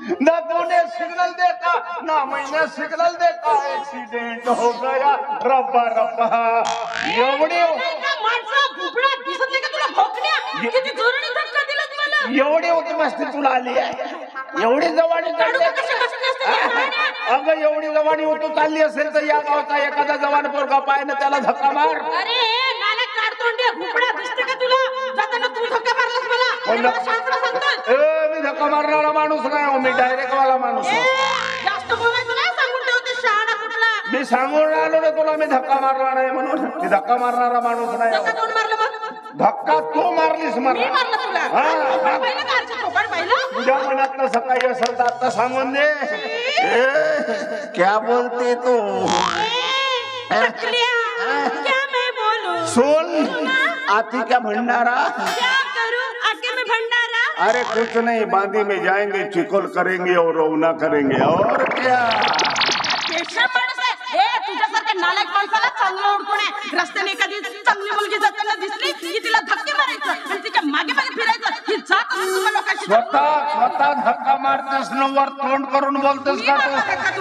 ना तूने सिग्नल देखा ना मैंने सिग्नल देखा, एक्सीडेंट हो गया रब्बा रब्बा। एवढे एवढी होती मस्ती तुला आली आहे, एवढी जवानी अगं एवढी जवानी होतो चालली असेल तर या गावचा एखादा जवान पोरगा पाय ना त्याला धक्का मार। अरे नाला काढतोंडे भुपळा दिसते का तुला? जाताना तू धक्का मारलास मला। शास्त्र सांगतात मी धक्का मारणारा माणूस नाही हो, मी डायरेक्ट वाला माणूस आहे। जास्त बोलायचं नाही, सांगून ठेवते शहाणा कुठला। मी सांगून आलो ना तुला मी धक्का मारला नाही म्हणून, मी धक्का मारणारा माणूस नाही। धक्का कोण मारलं मग? धक्का तू मारलीस मला। मी मारलं तुला? पाहिलं का आरची थोपाड पाहिलं? तुझ्या मनातलं सकाळी असेल तर आता सांगून दे। क्या बोलते तू? क्या मैं बोलूं? सुन आती क्या भंडारा? क्या करूं आके मैं भंडारा? अरे कुछ नहीं, बांदी में जाएंगे, चिकोल करेंगे और रौना करेंगे और क्या। तुझ्यासारख्या नालायक माणसाला चांगलं ओळखून आहे। रस्त्याने एखादी चांगली मुलगी जाताना दिसली की तिला धक्के मारायचं आणि तिच्या मागे मागे फिरायचं, ही जात तुम्हाला लोकांशी। स्वतः धक्का मारतेस न वर तोंड करून बोलतेस का तू?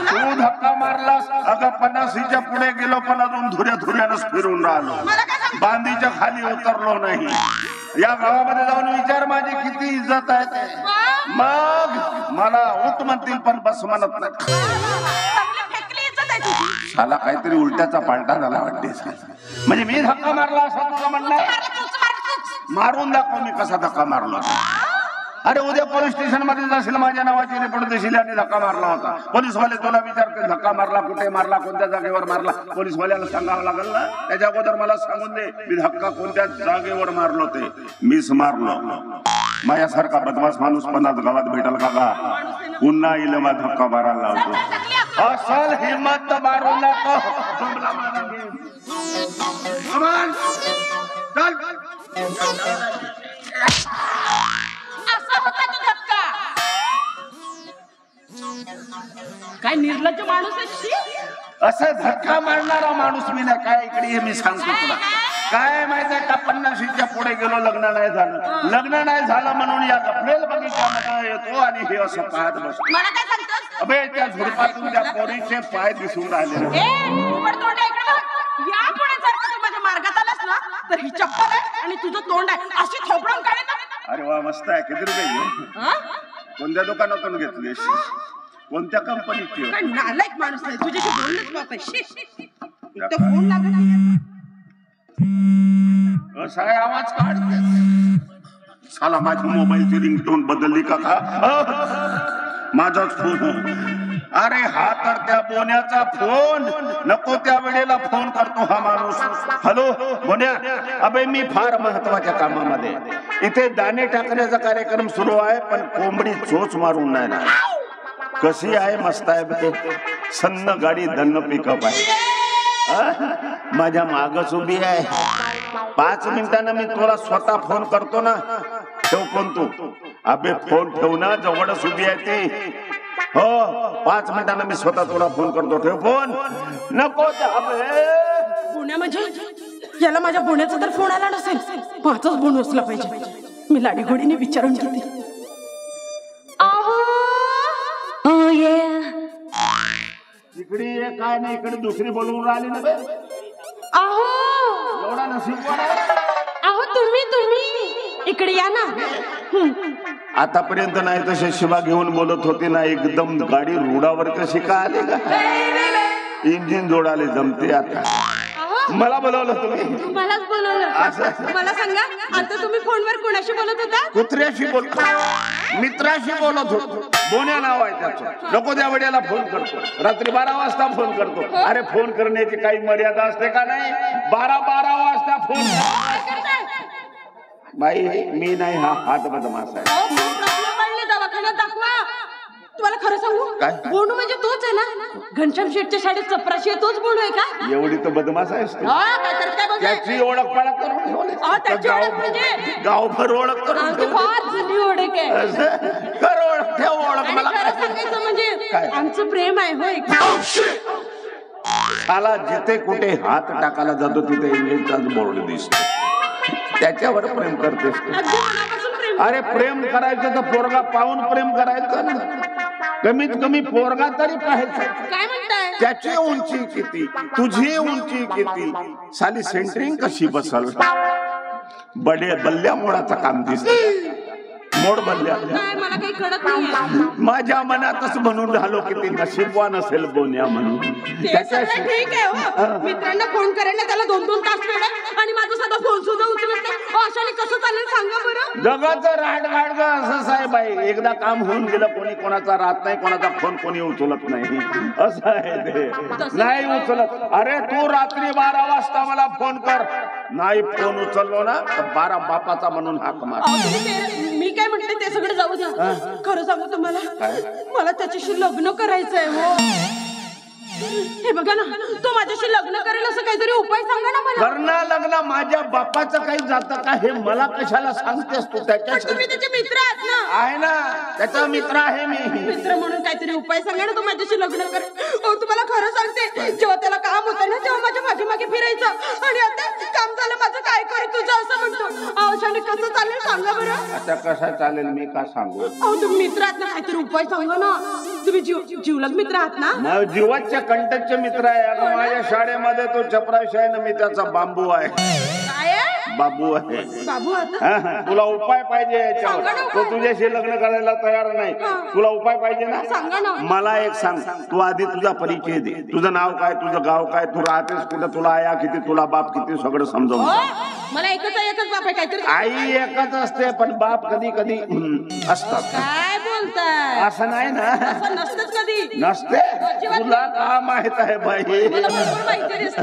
तू धक्का मारलास अगं 50च्या पुढे गेलो पण अजून धुऱ्यानच फिरून राहिलो, बांदीच्या खाली उतरलो नाही। या गावामध्ये जाऊन विचार माझी किती इज्जत आहे ते। मग मला उठ म्हणतील पण बस म्हणत नाही। साला काहीतरी उलट्याचा पालटा झाला वाटते। म्हणजे मी धक्का मारला असं तुला म्हणणं आहे? मारून दाखव मी कसा धक्का मारला। अरे उद्या पोलीस स्टेशन मध्ये जाशील, माझ्या नावाची रिपोर्ट देशील आणि धक्का मारला होता, पोलीसवाले तुला विचारतील धक्का मारला कुठे मारला, कोणत्या जागेवर मारला, पोलीसवाल्याला सांगावं लागेल ना। त्याच्या अगोदर मला सांगून दे मी धक्का कोणत्या जागेवर मारलो ते। मीच मारलो। माझ्यासारखा बदमाश माणूस पण आज गावात भेटल का? पुन्हा येईल मग धक्का मारायला लावतो। असल हिम्मत मारू नको। काय निर्लज्ज माणूस आहे? असं धक्का मारणारा माणूस मी नाही काय। इकडे हे मी सांगतो तुला काय माहिती आहे का, 50च्या पुढे गेलो, लग्न नाही झालं म्हणून या गफलेल बगीच्यामध्ये येतो आणि हे असं पाहत बसतो। मला काय सांगतोस? अबे त्या झुडपातून त्या पोरीचे पाय दिसून राहिले। या पुढे जर का तू माझ्या मार्गात आलास ना तर ही चप्पल आहे आणि तुझं तोंड आहे अशी थोपडून काढेन ना। अरे वा मस्त आहे। किती रुपये घेऊ? कोणत्या दुकानातून घेतलीस? कोणत्या कंपनीची? काय नालायक माणूस आहे, तुझ्याशी बोलणंच बाप आहे। इथं फोन लागत नाही। असा आवाज काढते साला। माझी मोबाईलची रिंगटोन बदलली का? माझाच फोन। अरे हा तर त्या बोन्याचा फोन, नको त्या वेळेला फोन करतो हा माणूस। हॅलो बोन्या, अबे मी फार महत्वाच्या कामामध्ये, इथे दाणे टाकण्याचा कार्यक्रम सुरू आहे पण कोंबडी चोच मारून नाही ना। कशी आहे? मस्त आहे बे, सन्न गाडी धन्न पिकअप आहे, माझ्या मागच उभी आहे। 5 मिनिटांना मी तुला स्वतः फोन करतो ना। ठेव फोन तू। अबे फोन ठेव ना, जवळच उभी आहे ती। हो 5 मिनिटांना मी स्वतः तुला फोन करतो, ठेव फोन। नको पुण्या म्हणजे याला माझ्या पुण्याचा तर फोन आला नसेल, माझाच फोन उचलला पाहिजे। मी लाडीगोडीने विचारून घेते। इकडे काय नाही, इकडे दुसरी बोलवून राहिली ना बे। एवढा नशीब अहो तुम्ही इकडे या ना। आतापर्यंत नाही तसे शिवा घेऊन बोलत होते ना, एकदम गाडी रोडावर कशी का आले का? इंजिन जोडाले जमते आता। मला बोलवलं तुम्ही? मलाच बोलवलं। मला सांगा आता तुम्ही फोनवर कोणाशी बोलत होता? कुत्र्याशी बोलतो, मित्राशी बोलत होतो। बोन्या नाव आहे त्याचं। नको त्या वेळेला फोन करतो, रात्री 12 वाजता फोन करतो। अरे फोन करण्याची काही मर्यादा असते का? नाही, 12 वाजता फोन। बाई मी नाही, हा हात बदमाश आहे। दवाखान्यात दाखवा। तुम्हाला खरं सांगू काय? बोनू म्हणजे तोच आहे ना, घनश्याम शेठच्या शाळेत चपराशी आहे, तोच बोनू आहे का? एवढी तर बदमाश आहेस तू। त्याची ओळख पाळख करून ठेवली, गावभर ओळख करून ठेवली। ओळख ठेव, ओळख मला सांगायचं म्हणजे आमचं प्रेम आहे होय। मला जिथे कुठे हात टाकायला जातो तिथे इंग्लिशचाच बोर्ड दिसतो, त्याच्यावर प्रेम करतेस। अरे प्रेम करायचं तर पोरगा पाहून प्रेम करायचं ना। कमीत कमी पोरगा तरी पाहायचा. काय म्हणताय? त्याची उंची किती, तुझी उंची किती, साली सेंटरिंग कशी बसल. बल्ल्या मोडाचं काम दिसत. मोड बल्ल्या. काय मला काही कळत नाही. माझ्या मनातच म्हणून झालो की ते नशीबवान असेल बोन्या म्हणून. त्याच्याशी ठीक आहे हो. मित्रांना फोन करायला त्याला 2-2 तास वेळ आणि माझा साधा फोन सुद्धा उचलत नाही. अशाने कसं चालेल सांगा बरं. जगाचं राडगाड ग असं साहेब आहे. एकदा काम होऊन गेलं, कोणी कोणाचा राहत नाही, कोणाचा फोन कोणी उचलत नाही. असं आहे ते. नाही उचलत. अरे तू रात्री 12 वाजता मला फोन कर, नाही फोन उचललो ना तर 12 बापाचा म्हणून हाक मार. मी काय म्हटलं ते सगळं जाऊ द्या. खरं सांगू तुम्हाला, मला त्याच्याशी लग्न करायचंय हो. हे बघा ना, तो माझ्याशी लग्न करेल असं काहीतरी उपाय सांगा ना मला. करणं लग्न माझ्या बापाचं काही जातं का हे मला कशाला सांगतेस तू. त्याच्या तुम्ही त्याचे मित्र आहात ना. आहे ना, त्याचा मित्र आहे मी. मित्र म्हणून काहीतरी उपाय सांगा ना, तो माझ्याशी लग्न करेल. हो तुम्हाला खरं सांगते, जेव्हा त्याला काम होतं ना तेव्हा माझ्या मागे मागे फिरायचं आणि आता काम झालं माझं, काय करू तुझं असं म्हणतो. अशाने कसं चालेल सांगा बरं. आता कसा चालेल मी का सांगू. अहो तुम्ही मित्र आहात ना, काहीतरी उपाय सांगा ना. तुम्ही जीवलग मित्र आहात ना. जीवाच्या कंटकचे मित्र आहे. अगं माझ्या शाळेमध्ये तो चपराशी आहे ना, मी त्याचा बांबू आहे. काय बाबू आहे. बाबू आता तुला उपाय पाहिजे याच्यावर. तो तुझ्याशी लग्न करायला तयार नाही. तुला उपाय पाहिजे ना, सांगा ना. मला एक सांग, तू आधी तुझा परिचय दे. तुझं नाव काय, तुझं गाव काय, तू राहतेस कुठं, तुला आया किती, तुला बाप किती, सगळं समजावून. मला एकच बाप आहे. काहीतरी आई एकच असते पण बाप कधी कधी असतात. काय बोलताय. असं नाही ना. असं नसतंच कधी. नसते. तुला का माहित आहे बाई. मला भरपूर माहिती दिसते.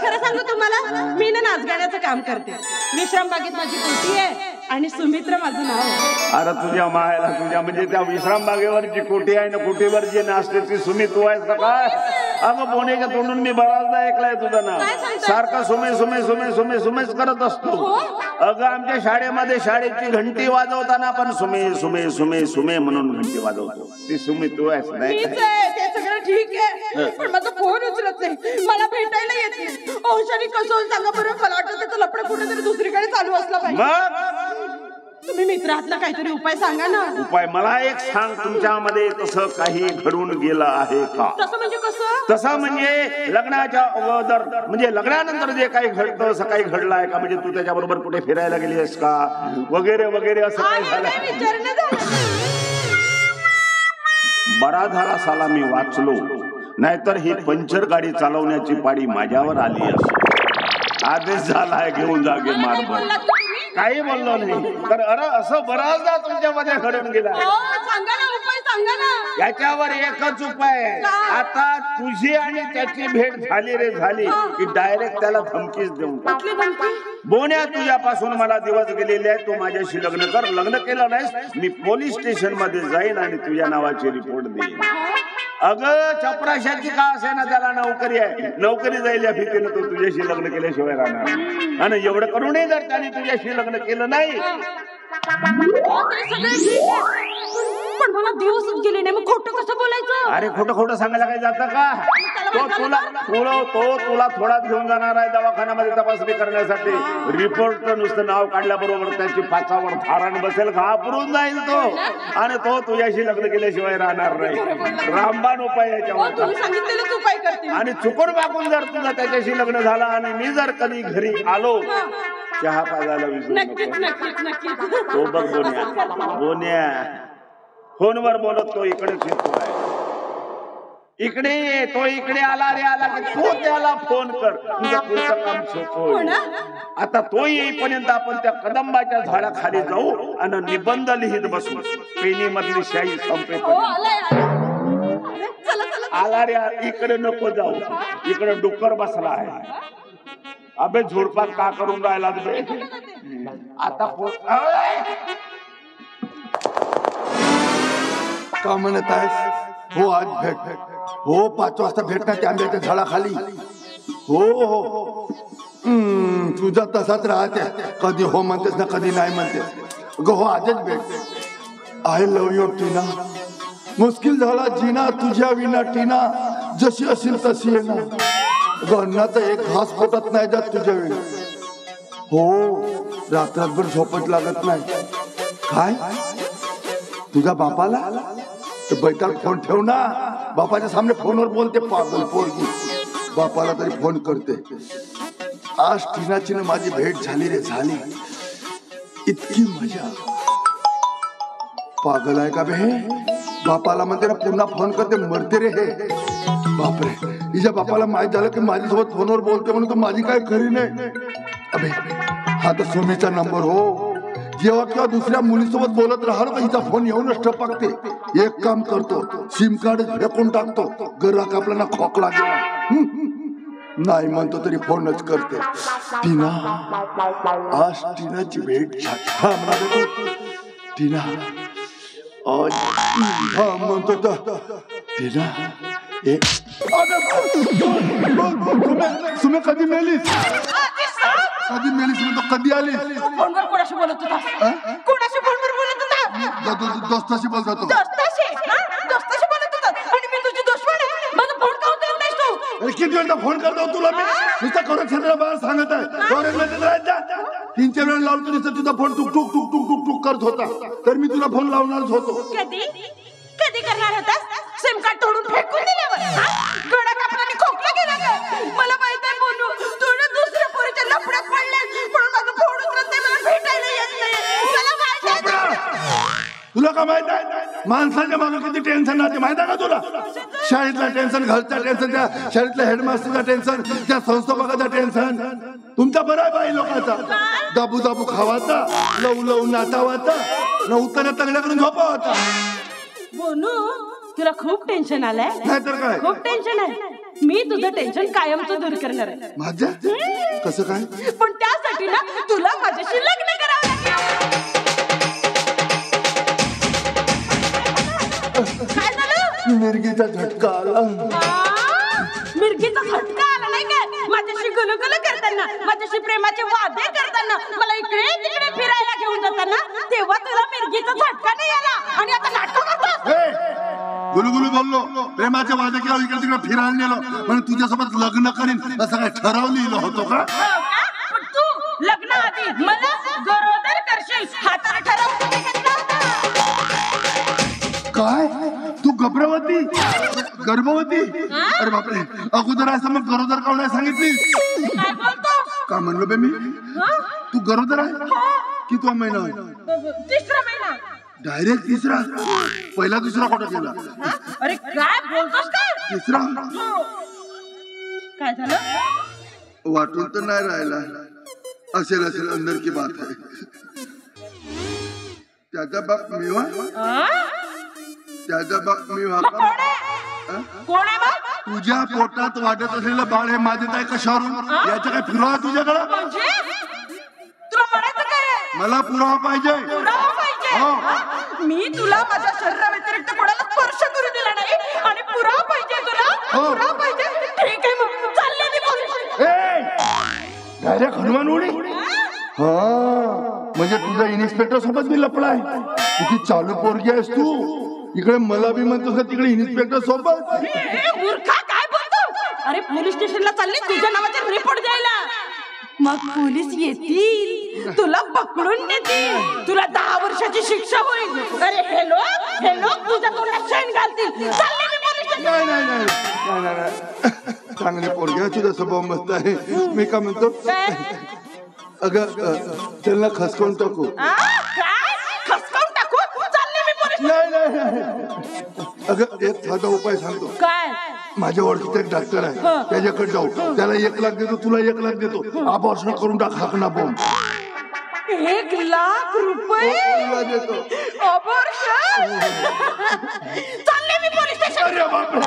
खरं सांगू तुम्हाला, मी ना नाचगाण्याचं काम करते. विश्राम बागेत माझी कुटी आहे आणि सुमित्रा माझं नाव आहे. अरे तुझ्या मायला, तुझ्या म्हणजे त्या विश्राम बागेवर जी कोठी आहे ना, कोठीवर जी नाचते ती सुमी तू आहेस का काय. अगं बोनेच्या तोंडून मी बराचदा ऐकलंय तुझं नाव. सारखं सुमे सुमे सुमे सुमे सुमेच करत असतो. अगं आमच्या शाळेमध्ये शाळेची घंटी वाजवताना पण सुमे सुमे सुमे सुमे म्हणून घंटी वाजवतो. ती सुमी तू आहेस. नाही ते सगळं ठीक आहे, पण माझा फोन उचलत नाही, मला भेटायला येत नाही. औषधी कसं सांगा बरं. मला वाटतं त्याचं लपडं कुठेतरी दुसरीकडे चालू असला पाहिजे. तुम्ही मित्र आहात ना, काहीतरी उपाय सांगा ना. उपाय मला एक सांग, तुमच्यामध्ये तसं काही घडून गेलं आहे का. तसं म्हणजे कसं. तसं म्हणजे लग्नाच्या अगोदर, म्हणजे लग्नानंतर जे काही घडतं असं काही घडलं आहे का. म्हणजे तू त्याच्याबरोबर कुठे फिरायला गेली आहेस का वगैरे वगैरे असं काही झालं. बरा झाला साला मी वाचलो, नाहीतर ही पंचर गाडी चालवण्याची पाडी माझ्यावर आली असते. आदेश झालाय घेऊन जागे मारबळ. काही बोललो नाही तर. अरे असं बराचदा तुमच्यामध्ये घडून गेला. सांगा ना उपाय सांगा ना. याच्यावर एकच उपाय आहे. आता तुझी आणि त्याची भेट झाली रे झाली की डायरेक्ट त्याला धमकीच देऊन टाक. बोन्या तुझ्यापासून मला दिवस गेलेले आहे, तू माझ्याशी लग्न कर. लग्न केलं नाहीस मी पोलीस स्टेशन मध्ये जाईन आणि तुझ्या नावाची रिपोर्ट देईन. अगं चपराशाची का असे ना, त्याला नोकरी आहे. नोकरी जाईल या भीतीनं तो तुझ्याशी लग्न केल्याशिवाय राहणार. आणि एवढं करूनही जर त्याने तुझ्याशी लग्न केलं नाही, पण मला दिवस गेले नाही, मग खोटं कसं बोलायचं. अरे खोटं खोटं सांगायला काही जातं का. तो तुला थोडाच घेऊन जाणार आहे दवाखान्यामध्ये तपासणी करण्यासाठी. रिपोर्ट नुसतं नाव काढल्याबरोबर त्याची पाचावर धारण बसेल, घाबरून जाईल तो आणि तो तुझ्याशी लग्न केल्याशिवाय राहणार नाही. रामबाण उपाय याच्यावर. तुम्ही सांगितलेलंच उपाय करते. आणि चुकून मागून जर तुझं त्याच्याशी लग्न झालं आणि मी जर कधी घरी आलो, चहा पाजायला विसरू नक्कीच नक्कीच नक्कीच. तो बघ बोन्या फोनवर बोलत तो इकडेच येतो आहे. इकडे ये, तो इकडे आला रे आला की तो त्याला फोन कर. तुझं पुढचं काम सोपं. आता तो येईपर्यंत आपण त्या कदंबाच्या झाडाखाली जाऊ आणि निबंध लिहित बसू. पेनी मधली शाही संपेल. आला रे इकडे नको जाऊ, इकडे डुक्कर बसला आहे. अबे झोडपात का करून राहिला बे. आता का म्हणत आहेस. हो आज भेट. हो 5 वाजता भेटणार त्या आंब्याच्या झाडाखाली. हो हो तुझा तसाच राहते. कधी हो म्हणतेस ना कधी नाही म्हणतेस. ग हो आजच भेट. आय लव्ह यू टीना. मुश्किल झाला जीना तुझ्या विना टीना. जशी असेल तशी आहे ना. अन्नाचा एक घास पोटात नाही जात तुझ्या विना. हो रात्रभर झोपत लागत नाही. काय तुझ्या बापाला तर बैठक फोन ठेव ना, बापाच्या सामने फोनवर बोलते पागल पोरगी. बापाला तरी फोन करते. आज टीनाची ना माझी भेट झाली रे, झाली. इतकी मजा. पागल आहे का बे? बापाला म्हणते ना पुन्हा फोन करते, मरते रे हे. बापरे, तिच्या बापाला माहित झालं की माझ्यासोबत फोनवर बोलते म्हणून तर माझी काय खरी नाही. अबे हा तर सुमीचा नंबर हो. जेव्हा किंवा दुसऱ्या मुलीसोबत बोलत राहिलो तर हिचा फोन येऊनच टपकते. एक काम करतो, सिम कार्ड फेकून टाकतो. गराक आपला ना खोकला गेला नाही म्हणतो तरी फोनच करते. टीना, आज टीनाची भेट झाली. टीना आज म्हणतो तर टीना एक सुमे कधी मेलीस? कधी मेलीस म्हणतो, कधी आलीस? फोनवर कोणाशी बोलत होता? कोणाशी फोनवर बोलत होता? दोस्ताशी बोलत होतो. दोस्ताशी? दोस्ताशी बोलत होता? आणि मी तुझी दुश्मन आहे? माझा फोन का उचलत नाहीस तू? अरे किती वेळा फोन करतो तुला मी? नुसता करून क्षेत्राला बाहेर सांगत आहे. 3-4 वेळा लावतो नुसतं तुझा फोन टुक टुक टुक टुक टुक टुक करत होता. तर मी तुला फोन लावणारच होतो. कधी करणार होतास? सिम कार्ड तोडून फेकून दिल्यावर गडा कापल्याने खोकला गेला का? मला माहित आहे बोलू, तू दुसऱ्या पोरीच्या लफड्यात पडले म्हणून माझा फोन उचलत नाही, मला भेटायला येत नाही. मला माहित आहे. तुला का माहित आहे माणसाच्या मागे किती टेन्शन राहते माहित आहे का तुला? शाळेतलं टेन्शन, घरचं टेन्शन, त्या शाळेतल्या हेडमास्टरचं टेन्शन, त्या संस्थापकाचं टेन्शन. तुमचा बरं आहे बाई लोकांचा. दाबू दाबू खावाचा, लव लव नाचावाचा, न उत्तर तंगड्या करून झोपावाचा. बोनू, तुला खूप टेन्शन आलंय? नाहीतर काय, खूप टेन्शन आहे. मी तुझं टेन्शन कायमचं दूर करणार आहे. माझ्या कसं काय? पण त्यासाठी ना तुला माझ्याशी लग्न करावं लागेल. काय झालं? मिरगीचा झटका आला. मिरगीचा झटका आला नाही काय? माझ्याशी गुलगुल करताना, माझ्याशी प्रेमाचे वादे करताना, मला इकडे तिकडे फिरायला घेऊन जाताना, तेव्हा तुला मिरगीचा झटका नाही आला आणि आता नाटक करतोस. गुलगुलू बोललो, प्रेमाच्या वादे केला, इकडे तिकडे फिरायला नेलो म्हणून तुझ्यासोबत लग्न करीन असं काय ठरवलेलं होतं का? पण तू लग्न आधी मला गरोदर करशील हा तर ठरवून काय? तू गर्भवती? अरे बापरे, अगोदर असं मग गरोदर का नाही सांगितली? काय बोलतोस? का म्हणलो बे मी? तू गरोदर आहे? कितवा महिना आहे? तिसरा महिना. डायरेक्ट तिसरा? पहिला दुसरा कुठं गेला? अरे काय बोलतोस काय? तिसरा? काय झालं? वाटून तर नाही राहिला. असेल अंदर की बात आहे. त्याचा बाप मिवा? त्याचा बाप मिवा का? कोण आहे बाप? तुझ्या पोटात वाटत असलेलं बाळ हे माझे आहे कशावरून? याचा काय पुरावा तुझ्याकडे? म्हणजे तुला म्हणायचं काय? मला पुरावा पाहिजे. पुरावा पाहिजे? मी तुला माझ्या शरीराव्यतिरिक्त कोणाला स्पर्श करू दिला नाही आणि पुरावा पाहिजे तुला? पुरावा पाहिजे? ठीक आहे मग चालले मी पोलिस. डायरेक्ट हनुमान उडी. हा म्हणजे तुझा इन्स्पेक्टर सोबत मी लपला आहे. किती चालू पोरगी आहेस तू. इकडे मला बी म्हणतोस ना, तिकडे इन्स्पेक्टर सोबत. मूर्खा काय बोलतो? अरे पोलीस स्टेशनला चालले तुझ्या नावाचा रिपोर्ट द्यायला. मग पोलीस येतील, तुला पकडून नेतील, तुला 10 वर्षाची शिक्षा होईल. अरे हे लोक तुझ्या तोंडात शेण घालतील. चालले मी पोलीस स्टेशनला. नाही चांगली पोरगी आहे, तुझा स्वभाव मस्त आहे. मी का म्हणतो, अगं त्यांना खसकावून टाकू. काय खसकावून टाकू? चालले मी पोलीस. नाही अगं एक साधा उपाय सांगतो. काय? माझ्या ओळखीचा एक डॉक्टर आहे, त्याच्याकडे जाऊ. त्याला 1 लाख देतो, तुला 1 लाख देतो. ऑपरेशन करून टाक हाकना बॉम्ब. 1 लाख रुपये देतो. ऑपरेशन. चालले मी पोलीस स्टेशन. अरे बापरे,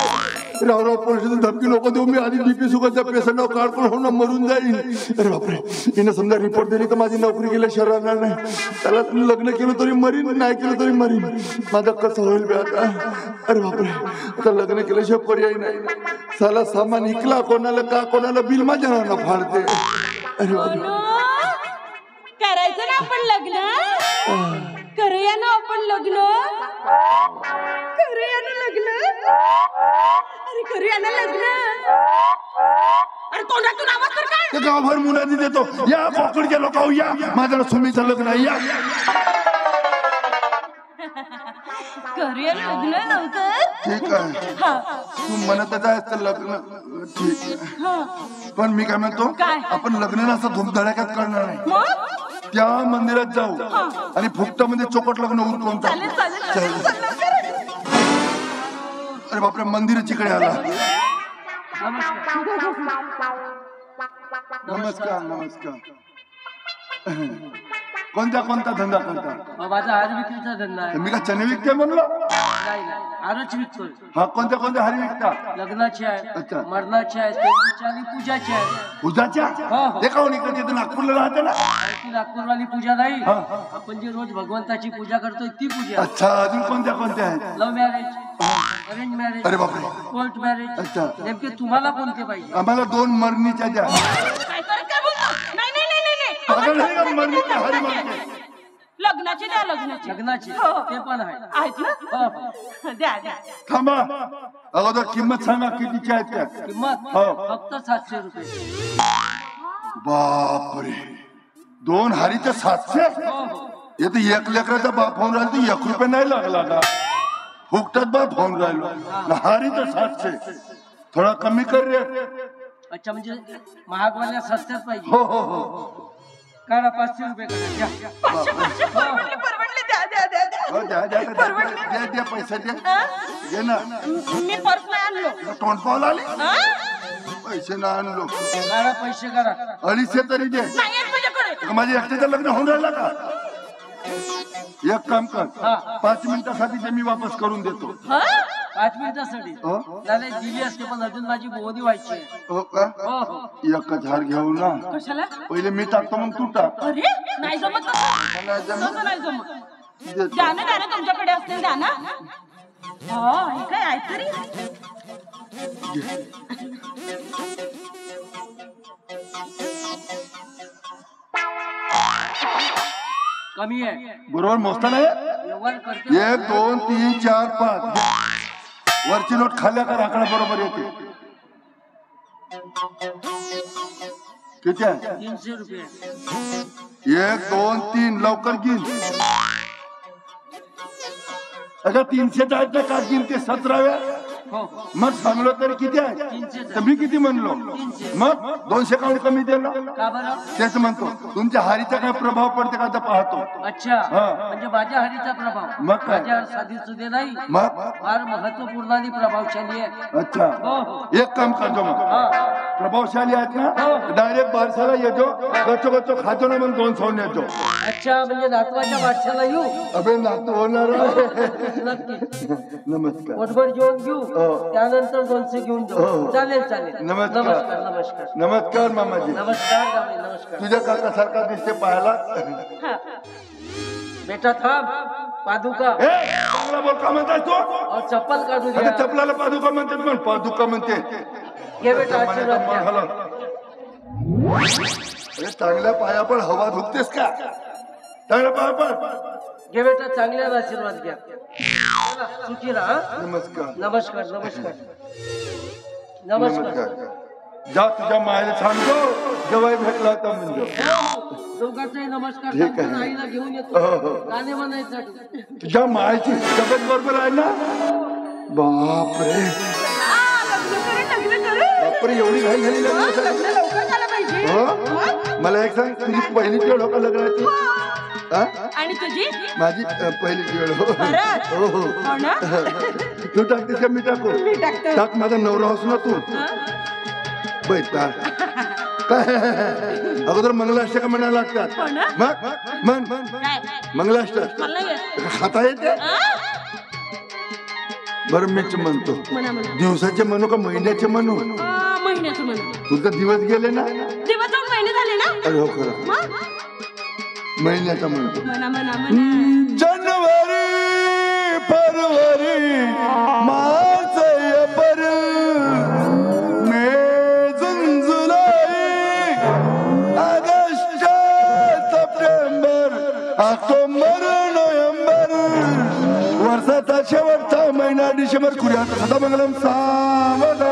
राव पोलिसांची धमकी नको देऊ. मी आधी बीपी शुगरच्या पेशंट काढून होऊन मरून जाईल. अरे बापरे, हिनं समजा रिपोर्ट दिली तर माझी नोकरी गेल्याशिवाय राहणार नाही. त्याला लग्न केलं तरी मरीन, नाही केलं तरी मरीन. माझं कसं होईल बे आता? अरे बापरे, आता लग्न केल्याशिवाय पर्याय नाही. साला सामान इकला कोणाला का कोणाला बिल माझ्या नावानं फाडते. अरे बापरे, करायचं ना आपण लग्न? करूया ना आपण लग्न? करूया ना लग्न? अरे करूया ना लग्न? अरे तोंडातून आवाज तर काय? गावभर मुलांनी देतो, या कोकणच्या लोक या, माझ्या सुमीचं लग्न आहे, या. करूया लग्न लवकर. ठीक आहे, तू म्हणतच आहेस तर लग्न ठीक आहे. पण मी काय म्हणतो, काय? आपण लग्न असं धूमधडाक्यात करणार नाही. मग त्या मंदिरात जाऊ आणि फुकटामध्ये चोकट लग्न उरकून टाकू. चालेल चालेल चालेल चल लवकर. अरे बापरे, मंदिराची कडे आला. नमस्कार नमस्कार. कोणता कोणता धंदा करता? माझा हार विक्रीचा धंदा आहे. मी का चणे विकते म्हणलो? नाही हारच विकतोय. हा, कोणत्या कोणत्या हारी विकता? लग्नाची आहे, अच्छा. मरणाची आहे, देवीची आणि पूजाची आहे. पूजाच्या? हो. ते काहून इकडे तिथे नागपूरला राहते ना? ती नागपूरवाली पूजा नाही, हा. आपण जी रोज भगवंताची पूजा करतोय ती पूजा. अच्छा, अजून कोणत्या कोणत्या आहेत? लव्ह मॅरेज, अरेंज मॅरेज, अरे बापरे. Court marriage. अच्छा. नेमके तुम्हाला कोणते पाहिजे? आम्हाला 2 मरणीच्या द्या. काय बोलतो? नाही नाही नाही नाही अगं नाही का, मरणीच्या हारी मागते. लग्नाची द्या लग्नाची. लग्नाची हो. ते पण आहे. आहेत ना? हो, हो. द्या द्या. थांबा, अगोदर किंमत सांगा कितीची आहेत त्या. किंमत हो. फक्त 700 रुपये. बापरे, 2 हारीच्या 700? हो हो. येते 1 लेकराचा बाप होऊन राहिला तर 1 रुपये नाही लागला का? फुकटात बाप होऊन राहिलो. हारीचं 700, थोडा कमी कर रे. अच्छा, म्हणजे महागवाल्या सस्त्यात पाहिजे. हो हो हो काढा 500 रुपये काढा. द्या. 500 परवडले परवडले. द्या द्या द्या द्या. हो, द्या द्या द्या द्या पैसे द्या. घे ना. मी पर्स नाही आणलो. तोंड पावला आली, हा? पैसे ना आणलो. काढा पैसे काढा. 250 तरी दे. नाही आहेत तुझ्याकडे. माझे एकट्याचं लग्न होऊन राहिलं का? एक काम कर, 5 मिनिटासाठी ते मी वापस करून देतो. हा? 5 मिनिटासाठी हो नाही दिली असते, पण अजून माझी बोहनी व्हायची आहे. हो का? हो हो. एकच हार घेऊ ना. कशाला? पहिले मी टाकतो मग तू टाक. अरे नाही जमत तसं. नाही जमत. तसं नाही जमत. देतो. द्या ना तुमच्याकडे असतील द्या ना. हा हे काय आहे तरी. कमी आहे. बरोबर मोजता नाही. व्यवहार करतो. 1 2 3 4 5 वरची नोट खाल्ल्या का आकडा बरोबर येते. किती आहे? 300 रुपये. 1 2 3 लवकर गिन. अगं 300 आहेत ना, का गिनते 17व्या? हो मग सांगलो तरी किती आहे? 300. तर मी किती म्हणलो? मग 200 काउंट कमी दिलं. का बरं? तेच म्हणतो, तुमच्या हारीचा काय प्रभाव पडते का तर पाहतो. अच्छा, हा. म्हणजे माझ्या हरीचा प्रभाव मग काय? माझ्या साधी सुधे नाही, मग फार महत्वपूर्ण आणि प्रभावशाली आहे. अच्छा, हो हो. एक काम करतो मग, हा. प्रभावशाली आहेत ना, डायरेक्ट बारसाला येतो, गच्चो गच्चो खातो ना, मग 200 नेतो. अच्छा, म्हणजे नातवाच्या वाटशाला येऊ. अबे नातू होणार आहे. नक्की नमस्कार. पोटभर जेवण घेऊ, हो. त्यानंतर 200 घेऊन हो. जाऊ. चालेल चालेल. नमस्कार. नमस्कार नमस्कार नमस्कार मामाजी. नमस्कार जावई, नमस्कार. तुझ्या काका सारखा दिसते पाहायला. बेटा थांब. पादुका ए, चांगला बोल. का म्हणताय तू? और चप्पल काढू आता द्या. चपलाला पादुका म्हणतात, पण पादुका म्हणते. घे बेटा आशीर्वाद घ्या. अरे चांगल्या पाया पण हवा धुकतेस का? चांगल्या पाया पण. घे बेटा चांगल्याला आशीर्वाद घ्या. सुखी राहा. नमस्कार. नमस्कार नमस्कार नमस्कार. नमस्कार. जा तुझ्या मायला सांगतो, जवाई भेटला होता म्हणजे. दोघांचाही नमस्कार ठीक आहे. सांगतो, आईला घेऊन हो, येतो हो. गाणे म्हणायसाठी. तुझ्या मायची तब्येत बरोबर आहे ना? बापरे बापरे, एवढी घाई झाली लग्नासाठी? लग्न लवकर झालं पाहिजे. हो? मला एक सांग, तुझी पहिली वेळ हो का लग्नाची? हा? आणि तुझी माझी पहिली वेळ हो. खरंच? हो हो. हो ना? तू टाकतेस का मी टाकू? मी टाकतो. टाक, माझा नवरा होस ना तू. बैठा काय अगोदर मंगलाष्टक म्हणायला लागतात. हो ना? मग काय? मंगलाष्टक मला नाही येत. खाता येते? बरं मीच म्हणतो. म्हणा म्हणा. दिवसाचे म्हणू का महिन्याचे म्हणू? महिन्याचं म्हणा. तुझा दिवस गेले ना? दिवस जाऊन महिने झाले ना? अरे हो खरं, मग? महिन्याचा म्हणतो. म्हणा म्हणा म्हणा. जानेवारी फरवरी मार्च एप्रिल मे जून जुलै ऑगस्ट सप्टेंबर ऑक्टोबर नोव्हेंबर वर्षाचा शेवटचा महिना डिसेंबर. कुर्या सदा मंगलम सावधान.